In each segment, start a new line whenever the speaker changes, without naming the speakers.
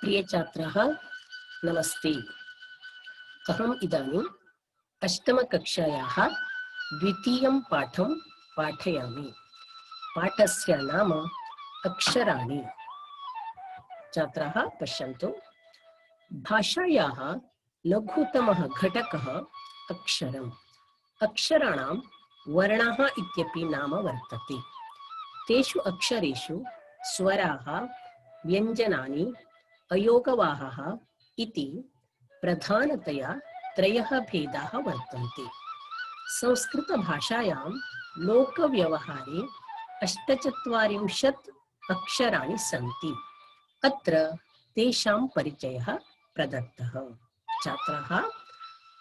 प्रिय छात्राः नमस्ते। अहम् इदानीम् अष्टमकक्षायाः द्वितीयं पाठं पाठयामि। पाठस्य नाम अक्षराणि। छात्राः पश्यन्तु, भाषायाः लघुतमः घटकः अक्षरम्। अक्षराणां वर्णाः इत्यपि नाम वर्तते। तेषु अक्षरेषु स्वराः, व्यञ्जनानि, अयोगवाहः इति प्रधानतया त्रयः भेदाः वर्तन्ते। संस्कृतभाषायां लोकव्यवहारे 48 अक्षराणि सन्ति। अत्र तेषां परिचयः प्रदत्तः। छात्राः,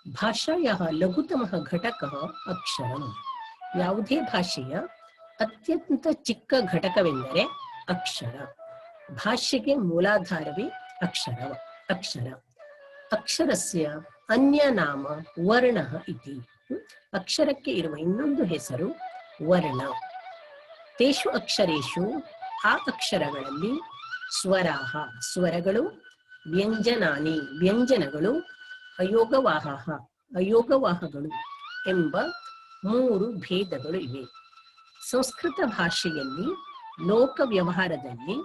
ಭಾಷಾಯಾಹ ಲಘುತಮಃ ಘಟಕಃ ಅಕ್ಷರಂ. ಯಾವುದೇ ಭಾಷೆಯ ಅತ್ಯಂತ ಚಿಕ್ಕ ಘಟಕವೆಂದರೆ ಅಕ್ಷರ. ಭಾಷೆಗೆ ಮೂಲಾಧಾರವೇ ಅಕ್ಷರ. ಅಕ್ಷರಸ್ಯ ಅನ್ಯ ನಾಮ ವರ್ಣಃ ಇತಿ. ಅಕ್ಷರಕ್ಕೆ ಇರುವ ಇನ್ನೊಂದು ಹೆಸರು ವರ್ಣ. ತೇಷು ಅಕ್ಷರೇಷು, ಆ ಅಕ್ಷರಗಳಲ್ಲಿ ಸ್ವರಾಹ ಸ್ವರಗಳು, ವ್ಯಂಜನಾನಿ ವ್ಯಂಜನಗಳು, ಅಯೋಗವಾಹಗಳು ಎಂಬ 3 ಭೇದಗಳು ಇವೆ. ಸಂಸ್ಕೃತ ಭಾಷೆಯಲ್ಲಿ ಲೋಕ ವ್ಯವಹಾರದಲ್ಲಿ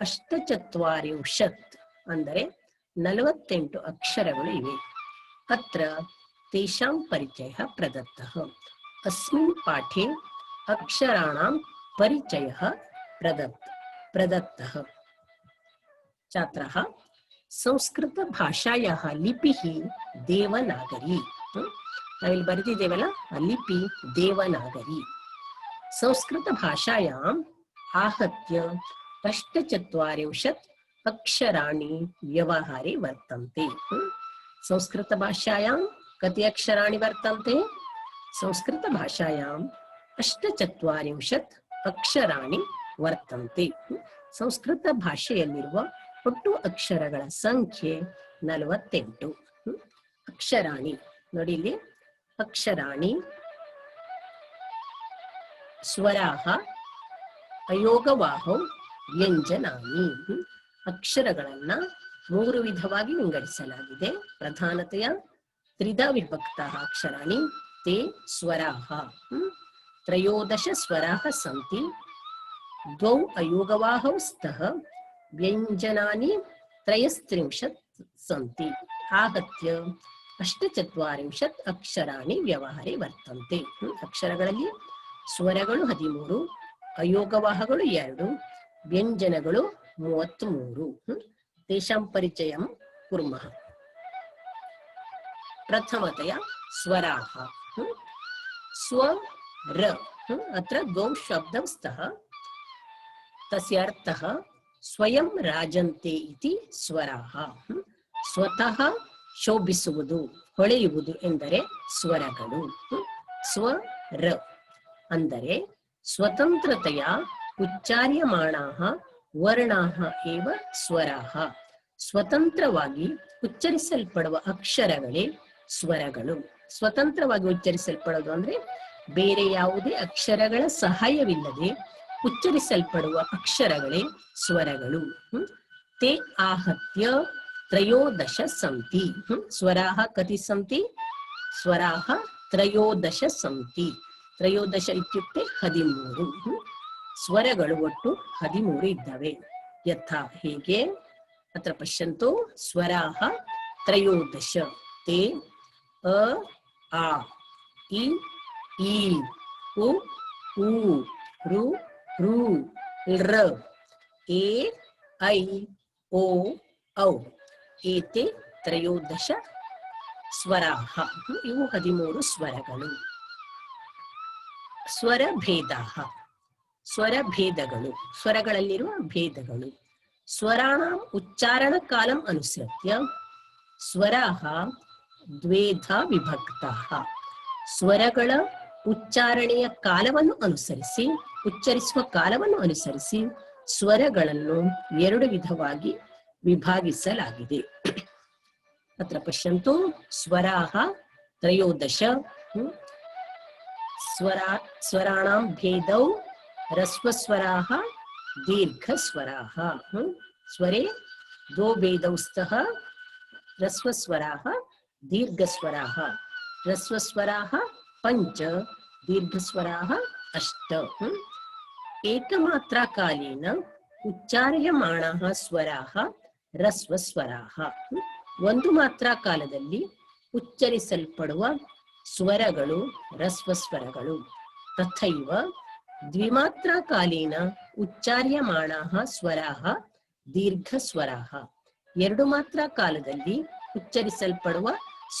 48 ಅಂದರೆ 48 ಅಕ್ಷರಗಳು ಇವೆ. ಅತ್ರ ತೇಷಾಂ ಪರಿಚಯಃ ಪ್ರದತ್ತಃ. ಅಸ್ಮಿನ್ ಪಾಠೆ ಅಕ್ಷರಾಣಾಂ ಪರಿಚಯಃ ಪ್ರದತ್ತಃ. ಛಾತ್ರः, ಸಂಸ್ಕೃತ ಭಾಷಾಯಾಹ ಲಿಪಿಃ ದೇವನಾಗರಿ. ನಾವಿಲ್ಲಿ ಬರೆದಿದ್ದೇವಲ್ಲ, ಲಿಪಿ ದೇವನಾಗರಿ. ಸಂಸ್ಕೃತ ಭಾಷಾಯಾಂ आहत्य 48 अक्षराणि व्यवहारे वर्तन्ते. संस्कृत भाषायां कति अक्षराणि वर्तन्ते? संस्कृत भाषायां 48 अक्षराणि वರ್ತಂತೆ. ಸಂಸ್ಕೃತ ಭಾಷೆಯಲ್ಲಿರುವ ಒಟ್ಟು ಅಕ್ಷರಗಳ ಸಂಖ್ಯೆ 48. ಅಕ್ಷರಾಣಿ ನೋಡಿ ಇಲ್ಲಿ, ಅಕ್ಷರಾಣಿ, ಸ್ವರಾಹ, ಅಯೋಗವಾಹೌ, ವ್ಯಂಜನಾನಿ. ಅಕ್ಷರಗಳನ್ನ 3 ವಿಧವಾಗಿ ವಿಂಗಡಿಸಲಾಗಿದೆ. ಪ್ರಧಾನತೆಯ ತ್ರಿಧಾ ವಿಭಕ್ತಃ ಅಕ್ಷರಾಣಿ ತೇ ಸ್ವರಾಹ. 13 ಸ್ವರಾಹ ಸಂತಿ. 2 ಅಯೋಗವಾಹೌ ಸ್ತಃ. ವ್ಯಂಜನಾನಿ 33 ಸಂತಿ. ಆಗತ್ಯ 48 ಅಕ್ಷರಾಣಿ ವ್ಯವಹಾರೆ ವರ್ತಂತೆ. ಅಕ್ಷರಗಳಲ್ಲಿ ಸ್ವರಗಳು 13, ಅಯೋಗವಾಹಗಳು 2, ವ್ಯಂಜನಗಳು 33. ತೇಷಾಂ ಪರಿಚಯಂ ಕುರ್ಮಃ. ಪ್ರಥಮತಯ ಸ್ವರಾಹ. ಸ್ವರ. ಅತ್ರ 2 ಶಬ್ದೌ ಸ್ತಃ. ತಸ್ಯ ಅರ್ಥಃ ಸ್ವಯಂ ರಾಜಂತೆ ಇತಿ ಸ್ವರಾಹ. ಸ್ವತಃ ಶೋಭಿಸುವುದು, ಹೊಳೆಯುವುದು ಎಂದರೆ ಸ್ವರಗಳು. ಸ್ವರ ಅಂದರೆ ಸ್ವತಂತ್ರತೆಯ ಉಚ್ಚಾರ್ಯಮಾಣಾಃ ವರ್ಣಾಃ ಏವ ಸ್ವರಾಃ. ಸ್ವತಂತ್ರವಾಗಿ ಉಚ್ಚರಿಸಲ್ಪಡುವ ಅಕ್ಷರಗಳೇ ಸ್ವರಗಳು. ಸ್ವತಂತ್ರವಾಗಿ ಉಚ್ಚರಿಸಲ್ಪಡುವುದು ಅಂದ್ರೆ ಬೇರೆ ಯಾವುದೇ ಅಕ್ಷರಗಳ ಸಹಾಯವಿಲ್ಲದೆ ಉಚ್ಚರಿಸಲ್ಪಡುವ ಅಕ್ಷರಗಳೇ ಸ್ವರಗಳು. ತೇ आहत्य 13 ಸಂತಿ. ಸ್ವರಾಹ ಕತಿ ಸಂತಿ? ಸ್ವರಾಹ 13 ಸಂತಿ. 13 ಇತ್ಯುಕ್ತೆ 13. ಸ್ವರಗಳು ಒಟ್ಟು 13 ಇದ್ದಾವೆ. ಯಥಾ ಹೇಗೆ? ಅತ್ರ ಪಶ್ಯಂತು. ಸ್ವರಾಹ 13 ತೇ ಅ, ಆ, ಇ, ಈ, ಉ, ಊ, ರು, ಋ, ಋ, ಎ, ಐ, ಓ, ಔ. ಏತೆ 13 ಸ್ವರಾಹ. ಇವು 13 ಸ್ವರಗಳು. ಸ್ವರಭೇದಾಃ. ಸ್ವರಭೇದಗಳು, ಸ್ವರಗಳಲ್ಲಿರುವ ಭೇದಗಳು. ಸ್ವರಾಣಾಂ ಉಚ್ಚಾರಣ ಕಾಲಂ ಅನುಸೃತ್ಯ ಸ್ವರಾಹ ದ್ವೇಧಾ ವಿಭಕ್ತಾಃ. ಸ್ವರಗಳ ಉಚ್ಚಾರಣೆಯ ಕಾಲವನ್ನು ಅನುಸರಿಸಿ, ಉಚ್ಚರಿಸುವ ಕಾಲವನ್ನು ಅನುಸರಿಸಿ ಸ್ವರಗಳನ್ನು 2 ವಿಧವಾಗಿ ವಿಭಾಗಿಸಲಾಗಿದೆ. ಅತ್ರ ಪಶ್ಯಂತು. ಸ್ವರಾಹ 13. ಸ್ವರಾಣಾಂ ಭೇದೌ ರಸ್ವಸ್ವರಾಹ ದೀರ್ಘಸ್ವರಾಹ. ಸ್ವರೇ द्वौ भेदौ स्तः ह्रस्वस्वराः दीर्घस्वराः ह्रस्वस्वराः पञ्च दीर्घस्वराः अष्ट एकमात्राकालेन उच्चार्यमाणाः ಸ್ವರಾः ರಸ್ವಸ್ವರಾः ಒಂದು ಮಾತ್ರಾ ಕಾಲದಲ್ಲಿ ಉಚ್ಚರಿಸಲ್ಪಡುವ ಸ್ವರಗಳು ರಸ್ವಸ್ವರಗಳು ತಥೈವ ದ್ವಿಮಾತ್ರಾ ಕಾಲೇನ ಉಚ್ಚಾರ್ಯಮಾಣಾಃ ಸ್ವರಾः ದೀರ್ಘಸ್ವರಾः ಎರಡು ಮಾತ್ರಾ ಕಾಲದಲ್ಲಿ ಉಚ್ಚರಿಸಲ್ಪಡುವ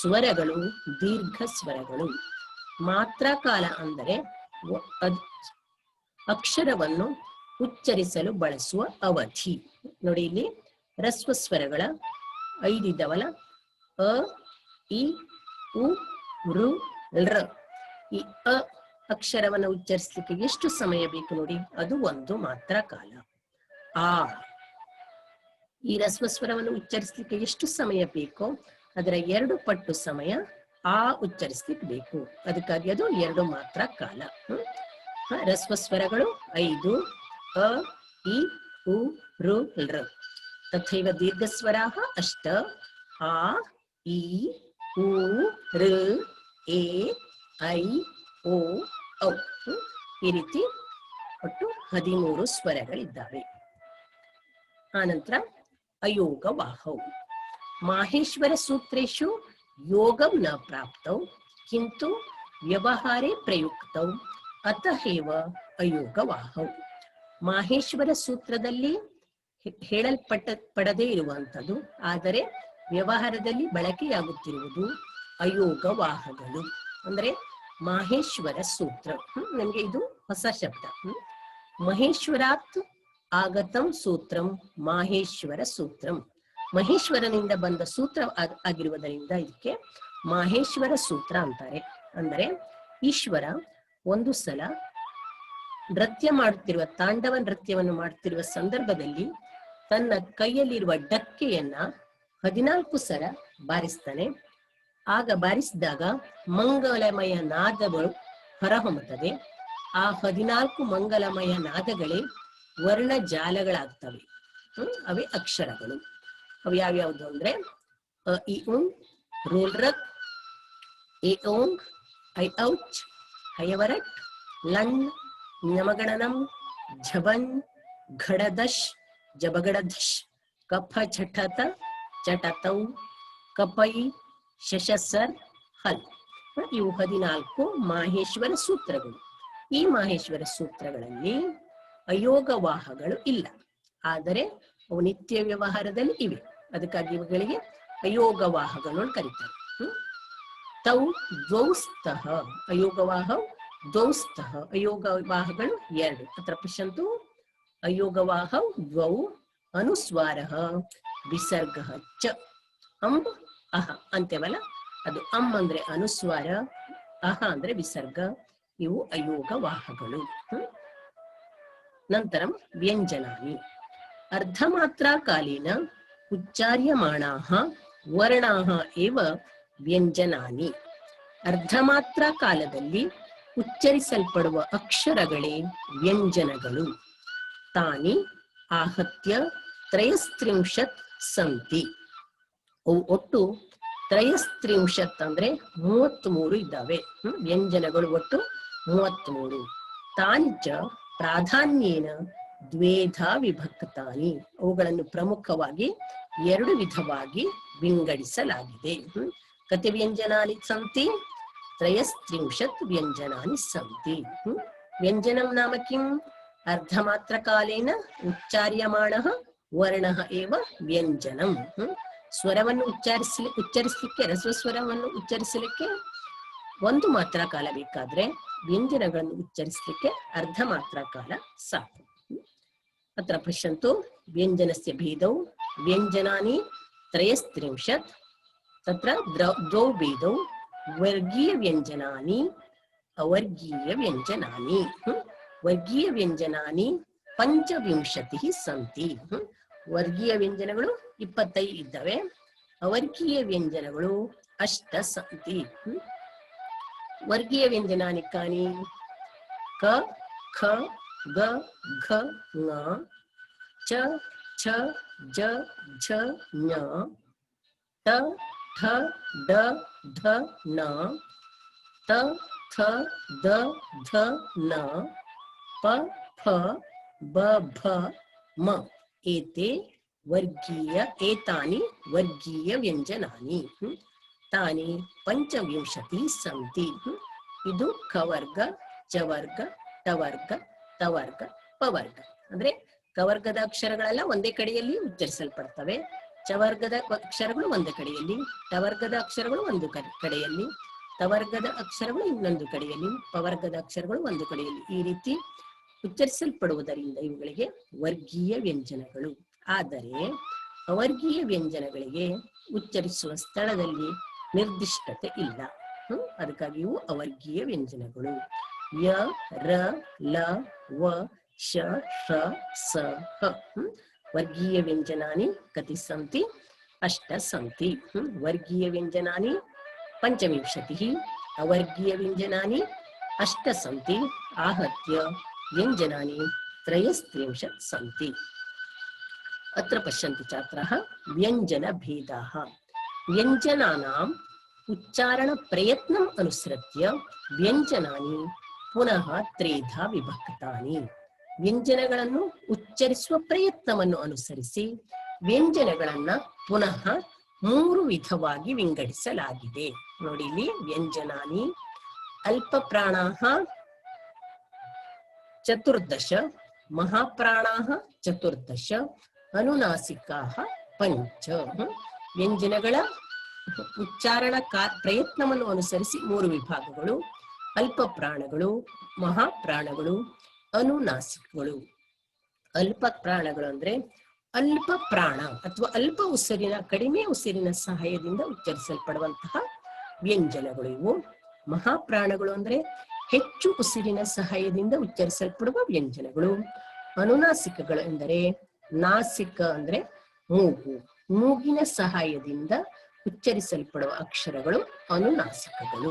ಸ್ವರಗಳು ದೀರ್ಘ ಸ್ವರಗಳು ಮಾತ್ರಾ ಕಾಲ ಅಂದರೆ ಅಕ್ಷರವನ್ನು ಉಚ್ಚರಿಸಲು ಬಳಸುವ ಅವಧಿ. ನೋಡಿ ಇಲ್ಲಿ ರಸ್ವಸ್ವರಗಳ 5 ಇದ್ದಾವಲ್ಲ, ಅ ಇ ಉ ಋ ಳ. ಈ ಅ ಅಕ್ಷರವನ್ನು ಉಚ್ಚರಿಸಲಿಕ್ಕೆ ಎಷ್ಟು ಸಮಯ ಬೇಕು ನೋಡಿ, ಅದು ಒಂದು ಮಾತ್ರಾ ಕಾಲ. ಆ ಈ ರಸ್ವಸ್ವರವನ್ನು ಉಚ್ಚರಿಸಲಿಕ್ಕೆ ಎಷ್ಟು ಸಮಯ ಬೇಕೋ ಅದರ 2 ಪಟ್ಟು ಸಮಯ ಆ ಉಚ್ಚರಿಸಲಿಕ್ಕೆ ಬೇಕು. ಅದಕ್ಕಾಗಿ ಅದು 2 ಮಾತ್ರಾ ಕಾಲ. ರಸ್ವಸ್ವರಗಳು 5, ಅ ಇ ಉ ಋ ಳ. ತಥೈವ ದೀರ್ಘಸ್ವರಾः ಅಷ್ಟ, ಆ ಇ ಉ ಋ ಎ ಐ ಓ ಔ. ಈ ರೀತಿ ಒಟ್ಟು 13 ಸ್ವರಗಳಿದ್ದಾವೆ. ಆನಂತರ ಅಯೋಗವಾಹೌ. ಮಾಹೇಶ್ವರ ಸೂತ್ರೇಷು ಯೋಗಂ ನ ಪ್ರಾಪ್ತೌ ಕಿಂತು ವ್ಯವಹಾರೇ ಪ್ರಯುಕ್ತೌ ಅತಹೇವ ಅಯೋಗವಾಹೌ. ಮಾಹೇಶ್ವರ ಸೂತ್ರದಲ್ಲಿ ಪಡದೇ ಇರುವಂಥದ್ದು ಆದರೆ ವ್ಯವಹಾರದಲ್ಲಿ ಬಳಕೆಯಾಗುತ್ತಿರುವುದು ಅಯೋಗವಾಹಗಳು. ಅಂದ್ರೆ ಮಾಹೇಶ್ವರ ಸೂತ್ರ. ನಮಗೆ ಇದು ಹೊಸ ಶಬ್ದ. ಮಹೇಶ್ವರಾತ್ ಆಗತಂ ಸೂತ್ರಂ ಮಾಹೇಶ್ವರ ಸೂತ್ರಂ. ಮಹೇಶ್ವರನಿಂದ ಬಂದ ಸೂತ್ರ ಆಗಿರುವುದರಿಂದ ಇದಕ್ಕೆ ಮಾಹೇಶ್ವರ ಸೂತ್ರ ಅಂತಾರೆ. ಅಂದರೆ ಈಶ್ವರ ಒಂದು ಸಲ ನೃತ್ಯ ಮಾಡುತ್ತಿರುವ ತಾಂಡವ ನೃತ್ಯವನ್ನು ಮಾಡುತ್ತಿರುವ ಸಂದರ್ಭದಲ್ಲಿ ತನ್ನ ಕೈಯಲ್ಲಿರುವ ಡಕ್ಕೆಯನ್ನ 14 ಸಲ ಬಾರಿಸ್ತಾನೆ. ಆಗ ಬಾರಿಸಿದಾಗ ಮಂಗಲಮಯ ನಾದಗಳು ಹೊರಹೊಮ್ಮುತ್ತದೆ. ಆ 14 ಮಂಗಲಮಯ ನಾದಗಳೇ ವರ್ಣ ಜಾಲಗಳಾಗ್ತವೆ. ಅವೇ ಅಕ್ಷರಗಳು. ಅವು ಯಾವ್ಯಾವುದು ಅಂದ್ರೆ ಅ ಇ ಉಂ ರೋಲ್ರಕ್ ಎ ಓಂಗ್ ಐ ಔಚ್ ಹಯವರಟ್ ಲಣ್ ಞಮಗಣನಂ ಝಬನ್ ಘಡದಶ್ ಜಬಗಡಧಶ್ ಕಫ ಛಠತ ಚಟತೌ ಕಪೈ ಶಶಸರ್ ಹಲ್. ಇವು 14 ಮಾಹೇಶ್ವರ ಸೂತ್ರಗಳು. ಈ ಮಾಹೇಶ್ವರ ಸೂತ್ರಗಳಲ್ಲಿ ಅಯೋಗವಾಹಗಳು ಇಲ್ಲ, ಆದರೆ ಅವು ನಿತ್ಯ ವ್ಯವಹಾರದಲ್ಲಿ ಇವೆ. ಅದಕ್ಕಾಗಿ ಇವುಗಳಿಗೆ ಅಯೋಗವಾಹಗಳು ಕರೀತಾರೆ. ತೌ ದ್ವೌಸ್ತಃ ಅಯೋಗವಾಹ ದ್ವೌಸ್ತಃ. ಅಯೋಗವಾಹಗಳು 2. ಅತ್ರ ಪಶ್ಯಂತು ಅಯೋಗವಾಹ ದ್ವೌ ಅನುಸ್ವಾರಃ ವಿಸರ್ಗಃ ಚ. ಅಂಬ್ ಅಹ ಅಂತೇವಲ್ಲ, ಅದು ಅಂ ಅಂದ್ರೆ ಅನುಸ್ವಾರ, ಅಹ ಅಂದ್ರೆ ವಿಸರ್ಗ. ಇವು ಅಯೋಗವಾಹಗಳು. ನಂತರಂ ವ್ಯಂಜನಾನಿ. ಅರ್ಧಮಾತ್ರಾ ಕಾಲೇನ ಉಚ್ಚಾರ್ಯಮಾಣಾಃ ವರ್ಣಾಃ ಏವ ವ್ಯಂಜನಾನಿ. ಅರ್ಧಮಾತ್ರಾ ಕಾಲದಲ್ಲಿ ಉಚ್ಚರಿಸಲ್ಪಡುವ ಅಕ್ಷರಗಳೇ ವ್ಯಂಜನಗಳು. ತಾನಿ ಆಹತ್ಯ 33 ಸಂತಿ. ಅವು ಒಟ್ಟು 33 ಅಂದ್ರೆ 33 ಇದ್ದಾವೆ. ವ್ಯಂಜನಗಳು ಒಟ್ಟು 33. ತಾಂಚ ಪ್ರಾಧಾನ್ಯೇನ ದ್ವೇಧಾ ವಿಭಕ್ತಾನಿ. ಅವುಗಳನ್ನು ಪ್ರಮುಖವಾಗಿ 2 ವಿಧವಾಗಿ ವಿಂಗಡಿಸಲಾಗಿದೆ. ಕತಿ ವ್ಯಂಜನಾನಿ ಸಂತಿ 33 ವ್ಯಂಜನಾನಿ ಸಂತಿ. ವ್ಯಂಜನಂ ನಾಮ ಕಿಂ? ಅರ್ಧಮಾತ್ರಕಾಲೇನ ಉಚ್ಚಾರ್ಯಮಾಣಃ ವರ್ಣಃ ಏವ ವ್ಯಂಜನಂ. ಸ್ವರವನ್ನು ಉಚ್ಚರಿಸಲಿಕ್ಕೆ ರಸ್ವಸ್ವರವನ್ನು ಉಚ್ಚರಿಸಲಿಕ್ಕೆ ಒಂದು ಮಾತ್ರಾ ಕಾಲ ಬೇಕಾದ್ರೆ ವ್ಯಂಜನಗಳನ್ನು ಉಚ್ಚರಿಸಲಿಕ್ಕೆ ಅರ್ಧ ಮಾತ್ರಾ ಕಾಲ ಸಾಕು. ಅತ್ರ ಪಶ್ಯಂತು ವ್ಯಂಜನಸ್ಯ ಭೇದೌ ವ್ಯಂಜನಾನಿ 33. ತತ್ರ ದ್ವೌ ಭೇದೌ ವರ್ಗೀಯ ವ್ಯಂಜನಾನಿ ಅವರ್ಗೀಯ ವ್ಯಂಜನಾನಿ. ವರ್ಗೀಯ ವ್ಯಂಜನಾನಿ 25 ಸಂತಿ. ವರ್ಗೀಯ ವ್ಯಂಜನಗಳು 25 ಇದ್ದಾವೆ. ಅವರ್ಗೀಯ ವ್ಯಂಜನಗಳು 8 ಸಂತಿ. ವರ್ಗೀಯ ವ್ಯಂಜನಾನಿ ಕಾನಿ ಕ ಖ ಗ ಘ ङ ಚ ಛ ಛ ಜ ಝ ಞ ಟ ಠ ಡ ಧ ನ ತ ಥ ದ ಧ ನ ಪ ಫ ಬ ಭ ಮ ಏತೆ ವರ್ಗೀಯ ಏತಾನಿ ವರ್ಗೀಯ ವ್ಯಂಜನಾನಿ ತಾನಿ ಪಂಚವಿಂಶತಿ ಸಂತಿ. ಇದು ಖವರ್ಗ, ಚವರ್ಗ, ಟವರ್ಗ, ತವರ್ಗ, ಪವರ್ಗ. ಅಂದ್ರೆ ಕವರ್ಗದ ಅಕ್ಷರಗಳೆಲ್ಲ ಒಂದೇ ಕಡೆಯಲ್ಲಿ ಉಚ್ಚರಿಸಲ್ಪಡ್ತವೆ, ಚವರ್ಗದ ಅಕ್ಷರಗಳು ಒಂದು ಕಡೆಯಲ್ಲಿ, ಟವರ್ಗದ ಅಕ್ಷರಗಳು ಒಂದು ಕಡೆಯಲ್ಲಿ, ತವರ್ಗದ ಅಕ್ಷರಗಳು ಇನ್ನೊಂದು ಕಡೆಯಲ್ಲಿ, ಪವರ್ಗದ ಅಕ್ಷರಗಳು ಒಂದು ಕಡೆಯಲ್ಲಿ. ಈ ರೀತಿ ಉಚ್ಚರಿಸಲ್ಪಡುವುದರಿಂದ ಇವುಗಳಿಗೆ ವರ್ಗೀಯ ವ್ಯಂಜನಗಳು. ಆದರೆ ಅವರ್ಗೀಯ ವ್ಯಂಜನಗಳಿಗೆ ಉಚ್ಚರಿಸುವ ಸ್ಥಳದಲ್ಲಿ ನಿರ್ದಿಷ್ಟತೆ ಇಲ್ಲ. ಅದಕ್ಕಾಗಿ ಇವು ಅವರ್ಗೀಯ ವ್ಯಂಜನಗಳು. ಯ ರ ಲ ವ ಶ ಷ ಸ ಹ. ವರ್ಗೀಯ ವ್ಯಂಜನಾನಿ ಕತಿ ಸಂತಿ? ಅಷ್ಟ ಸಂತಿ. ವರ್ಗೀಯ ವ್ಯಂಜನಾನಿ ಪಂಚವಿಂಶತಿ, ಅವರ್ಗೀಯ ವ್ಯಂಜನಾನಿ ಅಷ್ಟ ಸಂತಿ. आहत्य ವ್ಯಂಜನಾನಿ ತ್ರಯಸ್ತ್ರಿಂಶತ್ ಸಂತಿ. अत्र पश्यन्तु छात्राः व्यंजन भेदाः. व्यंजनानां उच्चारण प्रयत्नम् अनुसृत्य ವ್ಯಂಜನಾನಿ ಪುನಃ ತ್ರೇಧಾ ವಿಭಕ್ತಾನಿ. ವ್ಯಂಜನಗಳನ್ನು ಉಚ್ಚರಿಸುವ ಪ್ರಯತ್ನವನ್ನು ಅನುಸರಿಸಿ ವ್ಯಂಜನಗಳನ್ನ ಪುನಃ ಮೂರು ವಿಧವಾಗಿ ವಿಂಗಡಿಸಲಾಗಿದೆ. ನೋಡಿ ಇಲ್ಲಿ ವ್ಯಂಜನಾನಿ ಅಲ್ಪ ಪ್ರಾಣಾಃ ಚತುರ್ದಶ, ಮಹಾಪ್ರಾಣಾಃ ಚತುರ್ದಶ, ಅನುನಾಸಿಕಾಃ ಪಂಚ. ವ್ಯಂಜನಗಳ ಉಚ್ಚಾರಣ ಪ್ರಯತ್ನವನ್ನು ಅನುಸರಿಸಿ ಮೂರು ವಿಭಾಗಗಳು: ಅಲ್ಪ ಪ್ರಾಣಗಳು, ಮಹಾಪ್ರಾಣಗಳು, ಅನುನಾಸಿಕಗಳು. ಅಲ್ಪ ಪ್ರಾಣಗಳು ಅಂದ್ರೆ ಅಲ್ಪ ಪ್ರಾಣ ಅಥವಾ ಅಲ್ಪ ಉಸಿರಿನ, ಕಡಿಮೆ ಉಸಿರಿನ ಸಹಾಯದಿಂದ ಉಚ್ಚರಿಸಲ್ಪಡುವಂತಹ ವ್ಯಂಜನಗಳು ಇವು. ಮಹಾಪ್ರಾಣಗಳು ಅಂದ್ರೆ ಹೆಚ್ಚು ಉಸಿರಿನ ಸಹಾಯದಿಂದ ಉಚ್ಚರಿಸಲ್ಪಡುವ ವ್ಯಂಜನಗಳು. ಅನುನಾಸಿಕಗಳು ಎಂದರೆ ನಾಸಿಕ ಅಂದ್ರೆ ಮೂಗು, ಮೂಗಿನ ಸಹಾಯದಿಂದ ಉಚ್ಚರಿಸಲ್ಪಡುವ ಅಕ್ಷರಗಳು ಅನುನಾಸಿಕಗಳು.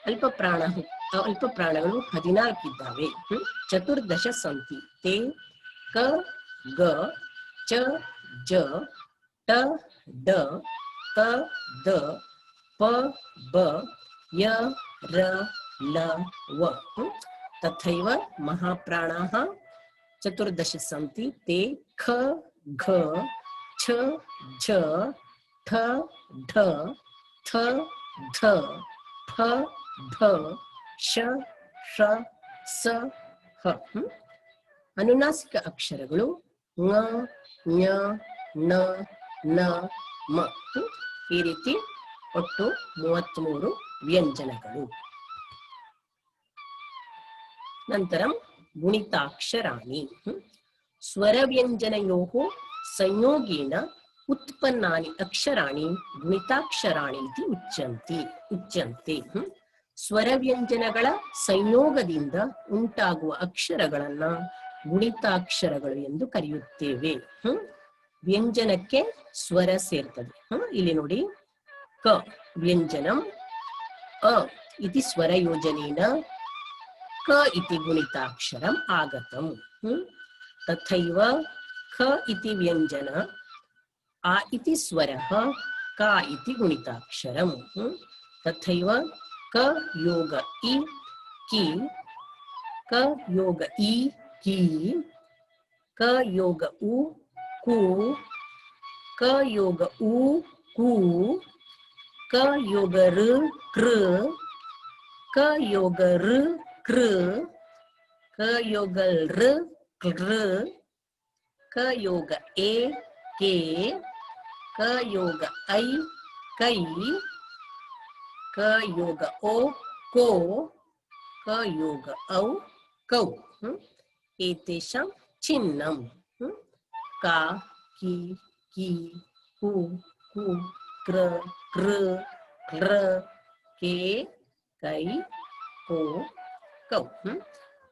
ಅಲ್ಪ ಪ್ರಾಣಗಳು 14 ಇದ್ದಾವೆ. ಚತುರ್ದಶ ಸಂತಿ. ತೇ ಕ ಗ ಚ ಜ ಟ ಡ ತ ದ ಪ ಬ ಯ ರ ಲ ವ. ತಥೈವ ಮಹಾಪ್ರಾಣಾಃ ಚತುರ್ದಶ ಸಂತಿ. ತೇ ಖ ಘ ಛ ಝ ಠ ಢ ಥ ಧ ಫ ಭ ಶ ಷ ಸ ಹ. ಅನುನಾಸಿಕ ಅಕ್ಷರಗಳು ङ ಞ ಣ ನ ಮ. ಈ ರೀತಿ ಒಟ್ಟು 33 ವ್ಯಂಜನಗಳು. ನಂತರಂ ಗುಣಿತಾಕ್ಷರಾಣಿ. ಸ್ವರವ್ಯಂಜನಯೋಃ ಸಂಯೋಗೇನ ಉತ್ಪನ್ನಾನಿ ಅಕ್ಷರಾಣಿ ಗುಣಿತಾಕ್ಷರಾಣಿ ಇತಿ ಉಚ್ಯಂತೆ. ಸ್ವರವ್ಯಂಜನಗಳ ಸಂಯೋಗದಿಂದ ಉಂಟಾಗುವ ಅಕ್ಷರಗಳನ್ನ ಗುಣಿತಾಕ್ಷರಗಳು ಎಂದು ಕರೆಯುತ್ತೇವೆ. ವ್ಯಂಜನಕ್ಕೆ ಸ್ವರ ಸೇರ್ತದೆ. ಇಲ್ಲಿ ನೋಡಿ, ಕ ವ್ಯಂಜನಂ ಅ ಇತಿ ಸ್ವರ ಯೋಜನೇನ ಕ ಇತಿ ಗುಣಿತಾಕ್ಷರಂ ಆಗತಂ. ತಥೈವ ಖ ಇತಿ ವ್ಯಂಜನ ಆ ಇತಿ ಸ್ವರಃ ಕ ಇತಿ ಗುಣಿತಾಕ್ಷರಂ. ತಥೈವ ಕ ಯೋಗ ಇ ಕಿ, ಕ ಯೋಗ ಇ ಕಿ, ಕ ಯೋಗ ಉ ಕು, ಕ ಯೋಗ ಉ ಕು, ಕ ಯೋಗ ಋ ಕೃ, ಕ ಯೋಗ ಋ ಕೃ, ಕ ಯೋಗ ಋ ಕೃ, ಕ ಯೋಗ ಎ ಕೆ, ಕ ಯೋಗ ಐ ಕೈ, ಕ ಯೋಗ ಓ ಕೋ, ಕ ಯೋಗ ಔ ಕೌ. ಏತೇಷಾಂ ಚಿಹ್ನಂ ಕ ಕಿ ಕಿ ಕು ಕು ಕೃ ಕೃ ಕೃ ಕೆ ಕೈ ಕೋ ಕೌ.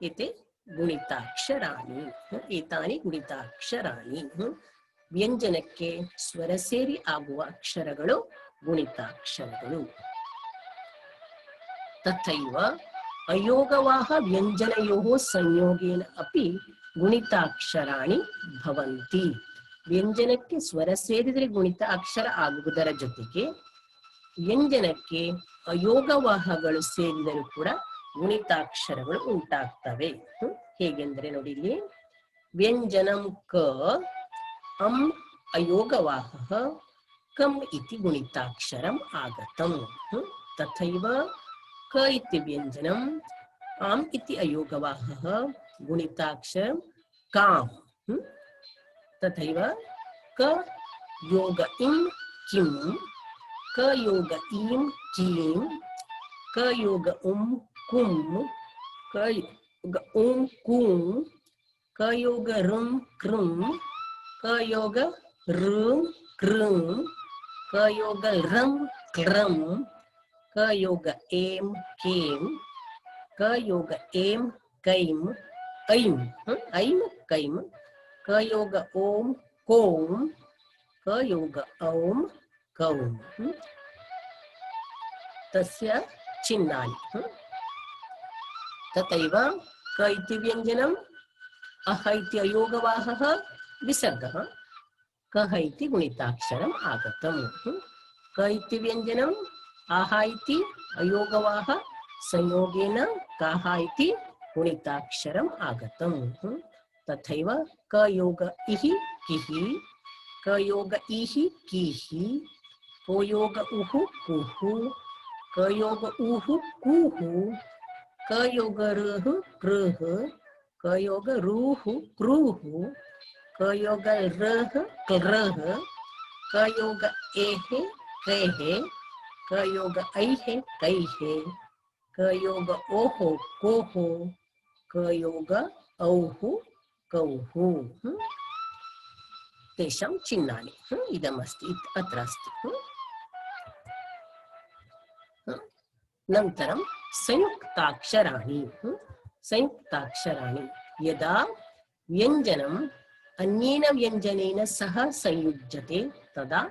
ಏತೆ ಗುಣಿತಾಕ್ಷರಾಣಿ. ಏತಾನಿ ಗುಣಿತಾಕ್ಷರಾಣಿ. ವ್ಯಂಜನಕ್ಕೆ ಸ್ವರ ಸೇರಿ ಆಗುವ ಅಕ್ಷರಗಳು ಗುಣಿತಾಕ್ಷರಗಳು. ತಥೈವ ಅಯೋಗವಾಹ ವ್ಯಂಜನಯೋಃ ಸಂಯೋಗೇನ ಅಪಿ ಗುಣಿತಾಕ್ಷರಾಣಿ ಭವಂತಿ. ವ್ಯಂಜನಕ್ಕೆ ಸ್ವರ ಸೇರಿದರೆ ಗುಣಿತ ಅಕ್ಷರ ಆಗುವುದರ ಜೊತೆಗೆ ವ್ಯಂಜನಕ್ಕೆ ಅಯೋಗವಾಹಗಳು ಸೇರಿದರೂ ಕೂಡ ಗುಣಿತಾಕ್ಷರಗಳು ಉಂಟಾಗ್ತವೆ. ಹೇಗೆಂದ್ರೆ ನೋಡಿ ಇಲ್ಲಿ, ವ್ಯಂಜನಂ ಕ ಅಂ ಅಯೋಗವಾಹ ಕಂ ಇತಿ ಗುಣಿತಾಕ್ಷರಂ ಆಗತಂ. ತಥೈವ ಕ ಇತಿ ವ್ಯಂಜನಂ ಆಂ ಇತಿ ಅಯೋಗವಾಹ ಗುಣಿತಾಕ್ಷರಂ ಕಾಂ. ತಥೈವ ಕ ಯೋಗ ಇಂ ಕಿಂ, ಕ ಯೋಗ ಈಂ ಕೀಂ, ಕ ಯೋಗ ಉಂ ಕುಂ, ಕ ಯೋಗ ಉಂ ಕೂಂ, ಕ ಯೋಗ ರುಂ ಕೃಂ, ಕ ಯೋಗ ಋಂ ಕೃಂ, ಕ ಯೋಗ ರಂ ಕ್ರಂ, ಕ ಯೋಗ ಏಂ ಕೇಂ, ಕ ಯೋಗ ಏಂ ಕೈಂ ಐಂ ಐಂ ಕೈಂ, ಕ ಯೋಗ ಓಂ ಕೋಂ, ಕ ಯೋಗ ಔಂ ಕೌಂ. ತಸ್ಯ ಚಿಹ್ನಾನಿ. ತಥೈವ ಕ ಇತಿ ವ್ಯಂಜನಂ ಅಹ ಇತಿ ಅಯೋಗವಾಹಃ ವಿಸರ್ಗಃ ಕಹ ಇತಿ ಗುಣಿತಾಕ್ಷರಂ ಆಗತಂ. ಕ ಇತಿ ವ್ಯಂಜನಂ ಆಹ ಇತಿ ಅಯೋಗವಾಹ ಸಂಯೋಗೇನ ಕಾಹ ಇತಿ ಗುಣಿತಾಕ್ಷರಂ ಆಗತಂ. ತಥೈವ ಕ ಯೋಗ ಇಹಿ ಕಿಹಿ, ಕ ಯೋಗ ಇಹಿ ಕೀಹಿ, ಕೋ ಯೋಗ ಉಹು ಕುಹು, ಕ ಯೋಗ ಉಹು ಕೂಹು, ಕ ಯೋಗ ಋಹು ಕೃಹ, ಕ ಯೋಗ ರೂಹು ಕ್ರೂಹು, ಕ ಯೋಗ ರಹ ಕ್ರಹ, ಕ ಯೋಗ ಏಹೆ ಕೈಹೆ, ಕ ಯೋಗ ಐಹೆ ಕೈಹೆ, ಕ ಯೋಗ ಓಹೋ ಕೋಹೋ, ಕ ಯೋಗ ಔಹು ಕೌಹು. तेषां चिह्नानि इदमस्ति अत्र अस्ति. नन्तरं संयुक्ताक्षराणि. संयुक्ताक्षराणि यदा व्यञ्जनम् अन्येन व्यञ्जनेन सह संयुज्यते तदा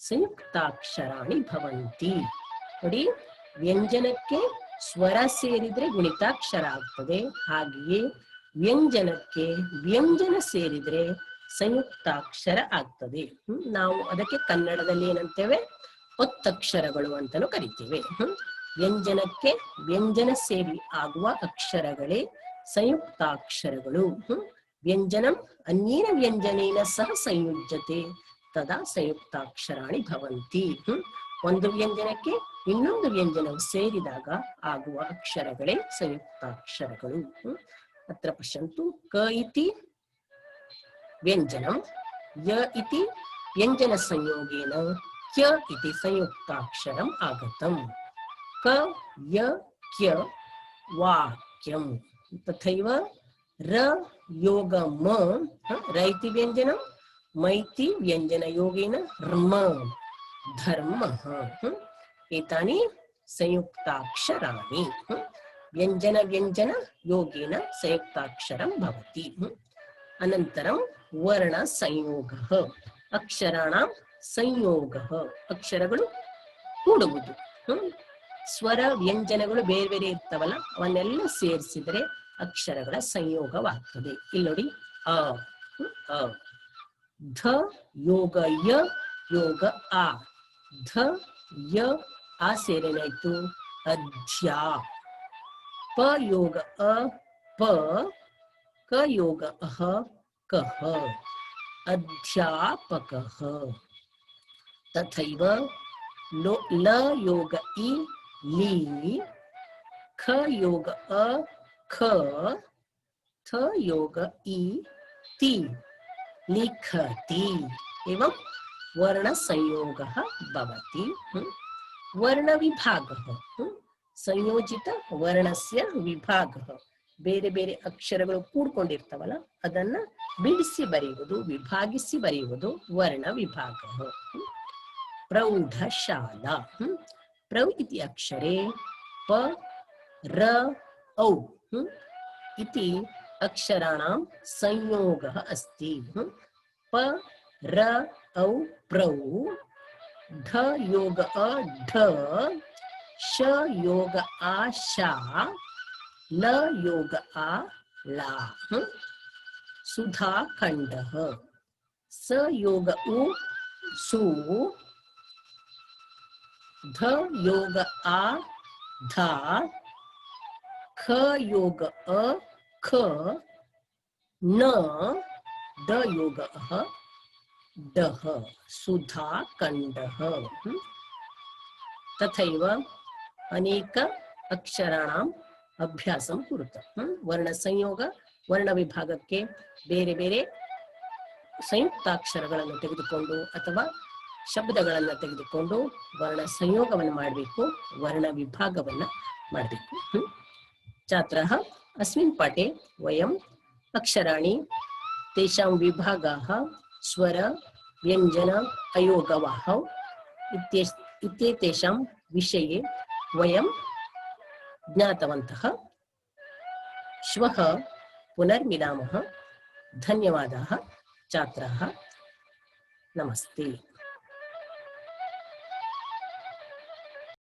संयुक्ताक्षराणि भवन्ति. ನೋಡಿ, ವ್ಯಂಜನಕ್ಕೆ ಸ್ವರ ಸೇರಿದ್ರೆ ಗುಣಿತಾಕ್ಷರ ಆಗ್ತದೆ, ಹಾಗೆಯೇ ವ್ಯಂಜನಕ್ಕೆ ವ್ಯಂಜನ ಸೇರಿದ್ರೆ ಸಂಯುಕ್ತಾಕ್ಷರ ಆಗ್ತದೆ. ನಾವು ಅದಕ್ಕೆ ಕನ್ನಡದಲ್ಲಿ ಏನಂತೇವೆ, ಒತ್ತಕ್ಷರಗಳು ಅಂತಲೂ ಕರಿತೇವೆ. ವ್ಯಂಜನಕ್ಕೆ ವ್ಯಂಜನ ಸೇರಿ ಆಗುವ ಅಕ್ಷರಗಳೇ ಸಂಯುಕ್ತಾಕ್ಷರಗಳು. ವ್ಯಂಜನಂ ಅನ್ಯೇನ ವ್ಯಂಜನೇನ ಸಹ ಸಂಯುಜ್ಯತೆ ತದಾ ಸಂಯುಕ್ತಾಕ್ಷರಾಣಿ ಭವಂತಿ. ಒಂದು ವ್ಯಂಜನಕ್ಕೆ ಇನ್ನೊಂದು ವ್ಯಂಜನವು ಸೇರಿದಾಗ ಆಗುವ ಅಕ್ಷರಗಳೇ ಸಂಯುಕ್ತಾಕ್ಷರಗಳು. ಅತ್ರ ಪಶ್ಯಂತು, ಕ ಇತಿ ವ್ಯಂಜನಂ ಯ ಇತಿ ವ್ಯಂಜನ ಸಂಯೋಗೇನ ಕ್ಯ ಇತಿ ಸಂಯುಕ್ತಾಕ್ಷರಂ ಆಗತಂ. ಕ ಯ ಕ್ಯ ವಾಕ್ಯಂ. ತಥೈವ ರ ಯೋಗ ಮ, ರ ಇತಿ ವ್ಯಂಜನಂ ಮೈತಿ ವ್ಯಂಜನ ಯೋಗೇನ ರ್ಮ ಧರ್ಮಃ. एतानि संयुक्ताक्षराणि. व्यंजन व्यंजन योगेन संयुक्ताक्षरं भवति. अनन्तरं वर्ण संयोगः. अक्षराणां संयोगः. अक्षरಗಳು ಕೂಡುವುದು. ಸ್ವರ ವ್ಯಂಜನಗಳು ಬೇರೆ ಬೇರೆ ಇರ್ತವಲ್ಲ, ಅವನ್ನೆಲ್ಲ ಸೇರಿಸಿದರೆ ಅಕ್ಷರಗಳ ಸಂಯೋಗವಾಗ್ತದೆ. ಇಲ್ಲಿ ನೋಡಿ, ಅ ಅ, ಧ ಯೋಗ ಯ ಯೋಗ ಆ, ಧ ಯ ಆ ಸೇರೇನಾಯ್ತು ಅಧ್ಯಾ. ಪ ಯೋಗ ಅ ಪ, ಕ ಯೋಗ ಅಹ ಕಹ ಅಧ್ಯಾಪಕಃ. ತಥೈವ ಲ ಯೋಗ ಇ ಲಿ, ಖ ಯೋಗ ಅ ಖ, ಥ ಯೋಗ ಇ ತಿ लिखति. एवं वर्ण संयोगः भवति. वर्ण विभागः. ಸಂಯೋಜಿತ ವರ್ಣಸ್ಯ ವಿಭಾಗಃ. ಬೇರೆ ಬೇರೆ ಅಕ್ಷರಗಳು ಕೂಡ್ಕೊಂಡಿರ್ತಾವಲ್ಲ, ಅದನ್ನ ಬಿಡಿಸಿ ಬರೆಯುವುದು, ವಿಭಾಗಿಸಿ ಬರೆಯುವುದು ವರ್ಣ ವಿಭಾಗಃ. ಪ್ರೌಢಶಾಲಾ. ಪ್ರೌ ಇತಿ ಅಕ್ಷರೆ ಪ ರ ಔ इति अक्षराणां संयोगः अस्ति. प र औ प्रौ, ढ योग अ ढ, श योग आ शा, ल योग आ ला. सुधाखण्डः. स स योग उ सु, ध योग आ धा, ख योग अ ख, न द योग अह दह, सुधा कंडः। तथैव अनेक अक्षराणाम् अभ्यासं कुरुतः। वर्ण संयोग वर्ण विभागಕ್ಕೆ ಬೇರೆ ಬೇರೆ ಸಂಯುಕ್ತಾಕ್ಷರಗಳನ್ನು ತೆಗೆದುಕೊಂಡು ಅಥವಾ ಶಬ್ದಗಳನ್ನು ತೆಗೆದುಕೊಂಡು ವರ್ಣ ಸಂಯೋಗವನ್ನು ಮಾಡಬೇಕು, ವರ್ಣ ವಿಭಾಗವನ್ನು ಮಾಡಬೇಕು. ಛಾತ್ರः अस्मिन् पाठे वयम् अक्षराणि, तेषां विभागाः, स्वर, व्यञ्जन, अयोगवाहौ इत्येतेषां विषये वयं ज्ञातवन्तः. श्वः पुनर्मिलामः. धन्यवादाः छात्राः. नमस्ते.